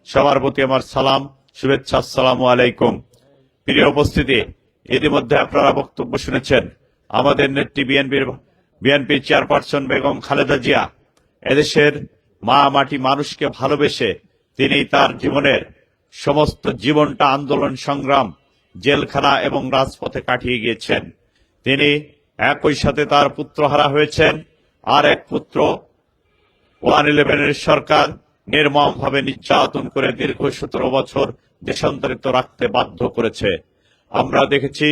সবার প্রতি আমার সালাম, শুভেচ্ছা, আসসালামু আলাইকুম। প্রিয় উপস্থিতি, ইতিমধ্যে আপনারা বক্তব্য শুনেছেন। আমাদের নেত্রী বিএনপি চেয়ারপারসন বেগম খালেদা জিয়া এদেশের মা মাটি মানুষকে ভালোবেসে তিনি তার জীবনের সমস্ত জীবনটা আন্দোলন সংগ্রাম, জেলখানা এবং রাজপথে কাটিয়ে গিয়েছেন। তিনি একই সাথে তার পুত্র হারা হয়েছেন। আর এক পুত্র 111 সরকার নির্মমভাবে নির্যাতন করে দীর্ঘ 17 বছর দেশান্তরিত রাখতে বাধ্য করেছে। আমরা দেখেছি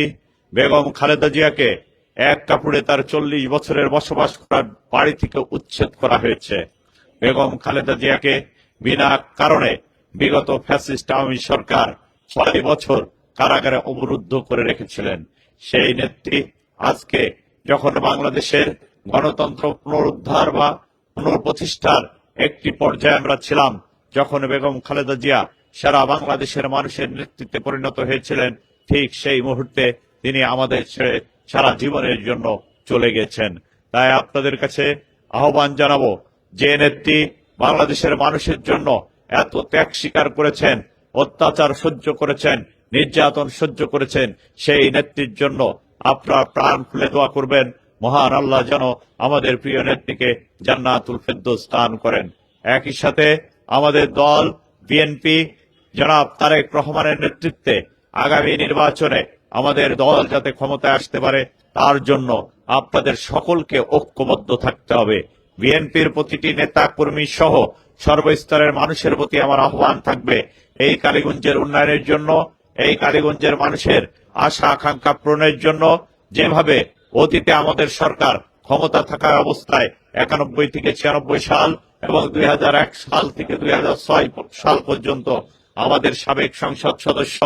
বেগম খালেদা জিয়াকে এক কাপড়ে তার 40 বছরের বসবাস করার বাড়ি থেকে উচ্ছেদ করা হয়েছে। বেগম খালেদা জিয়াকে বিনা কারণে বিগত ফ্যাসিস্ট আওয়ামী সরকার 6 বছর কারাগারে অবরুদ্ধ করে রেখেছিলেন। সেই নেত্রী আজকে যখন বাংলাদেশের গণতন্ত্র পুনরুদ্ধার বা পুনঃপ্রতিষ্ঠার একটি পর্যায়ে আমরা ছিলাম, যখন বেগম খালেদা জিয়া সারা বাংলাদেশের মানুষের নেতৃত্বে পরিণত হয়েছিলেন, ঠিক সেই মুহূর্তে তিনি আমাদের ছেড়ে সারা জীবনের জন্য চলে গেছেন। তাই আপনাদের কাছে আহ্বান জানাবো, যে নেত্রী বাংলাদেশের মানুষের জন্য এত ত্যাগ স্বীকার করেছেন, অত্যাচার সহ্য করেছেন, নির্যাতন সহ্য করেছেন, সেই নেত্রীর জন্য আপনারা প্রাণ খুলে দোয়া করবেন। মহান আল্লাহ যেন আমাদের প্রিয় নেত্রীকে জান্নাতুল ফেরদৌস দান করেন। একই সাথে আমাদের দল বিএনপি জনাব তারেক রহমানের নেতৃত্বে আগামী নির্বাচনে আমাদের দল যাতে ক্ষমতায় আসতে পারে, তার জন্য আপনাদের সকলকে ঐক্যবদ্ধ থাকতে হবে। বিএনপির প্রতিটি নেতা কর্মী সহ সর্বস্তরের মানুষের প্রতি আমার আহ্বান থাকবে, এই কালীগঞ্জের উন্নয়নের জন্য, এই কালীগঞ্জের মানুষের আশা আকাঙ্ক্ষা পূরণের জন্য যেভাবে অতীতে আমাদের সরকার ক্ষমতা থাকা অবস্থায় 91 থেকে 96 সাল এবং 2001 সাল থেকে 2006 সাল পর্যন্ত আমাদের সাবেক সংসদ সদস্য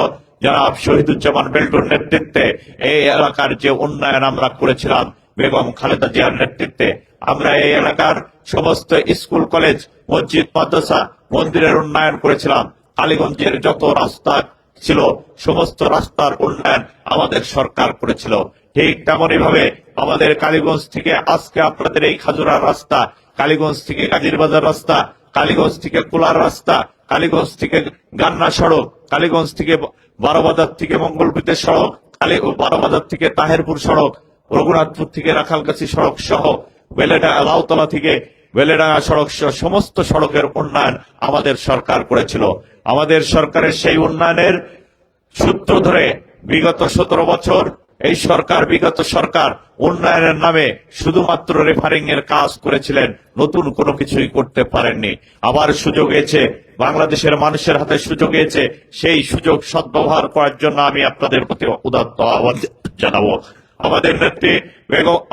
জনাব শহীদুজ্জামান বেল্টুর নেতৃত্বে এই এলাকার যে উন্নয়ন আমরা করেছিলাম, বেগম খালেদা জিয়ার নেতৃত্বে আমরা এই এলাকার সমস্ত স্কুল কলেজ মসজিদ মাদ্রাসা মন্দিরের উন্নয়ন করেছিলাম। কালীগঞ্জের যত রাস্তা ছিল সমস্ত রাস্তার উন্নয়ন আমাদের সরকার করেছিল। ঠিক তেমনই ভাবে আমাদের কালীগঞ্জ থেকে আজকে আপনাদের এই খাজুরার রাস্তা, কালীগঞ্জ থেকে গাজীরবাজার রাস্তা, কালীগঞ্জ থেকে কুলার রাস্তা, কালীগঞ্জ থেকে গান্না সড়ক, কালীগঞ্জ থেকে বারোবাজার থেকে মঙ্গলপুরের সড়ক, বারোবাজার থেকে তাহেরপুর সড়ক, রঘুনাথপুর থেকে রাখালগাছি সড়ক সহ লাউতলা থেকে বেলেডাঙ্গা সড়ক সহ সমস্ত সড়কের উন্নয়ন আমাদের সরকার করেছিল। আমাদের সরকারের সেই উন্নয়নের সূত্র ধরে বিগত 17 বছর এই বিগত সরকার উন্নয়নের নামে শুধুমাত্র রেফারিং এর কাজ করেছিলেন, নতুন কোনো কিছুই করতে পারেননি। আবার সুযোগ এসেছে, বাংলাদেশের মানুষের হাতে সুযোগ এসেছে, সেই সুযোগ সদ্ব্যবহার করার জন্য আমি আপনাদের প্রতি উদাত্ত আহ্বান জানাবো।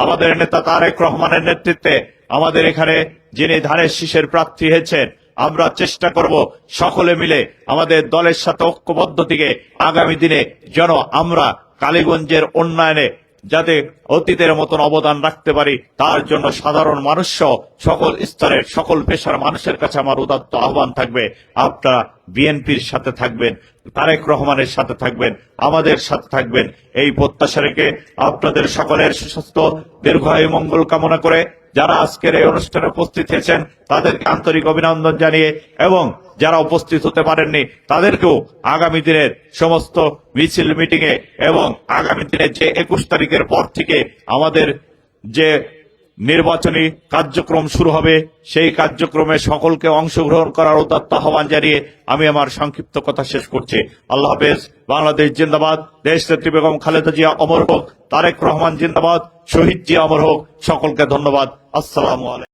আমাদের নেতা তারেক রহমানের নেতৃত্বে আমাদের এখানে যিনি ধানের শীষের প্রার্থী হয়েছেন, আমরা চেষ্টা করব সকলে মিলে আমাদের দলের সাথে ঐক্যবদ্ধ থেকে আগামী দিনে যেন আমরা কালীগঞ্জের উন্নয়নে যাতে অতীতের মতন অবদান রাখতে পারি, তার জন্য সাধারণ মানুষ সহ সকল স্তরের সকল পেশার মানুষের কাছে আমার উদাত্ত আহ্বান থাকবে, আপনারা বিএনপির সাথে থাকবেন, তারেক রহমানের সাথে থাকবেন, আমাদের সাথে থাকবেন। এই প্রত্যাশা রেখে আপনাদের সকলের সুস্বাস্থ্য দীর্ঘায়ু মঙ্গল কামনা করে যারা আজকের এই অনুষ্ঠানে উপস্থিত হয়েছেন তাদেরকে আন্তরিক অভিনন্দন জানিয়ে, এবং যারা উপস্থিত হতে পারেননি তাদেরকেও আগামী দিনের সমস্ত মিছিল মিটিং এ এবং আগামী দিনের যে 21 তারিখের পর থেকে আমাদের যে নির্বাচনী কার্যক্রম শুরু হবে, সেই কার্যক্রমে সকলকে অংশগ্রহণ করার উদাত্ত আহ্বান জানিয়ে আমি আমার সংক্ষিপ্ত কথা শেষ করছি। আল্লাহ হাফেজ। বাংলাদেশ জিন্দাবাদ। দেশ নেত্রী বেগম খালেদা জিয়া অমর হোক। তারেক রহমান জিন্দাবাদ। শহীদ জিয়া অমর হোক। সকলকে ধন্যবাদ। আসসালামু আলাইকুম।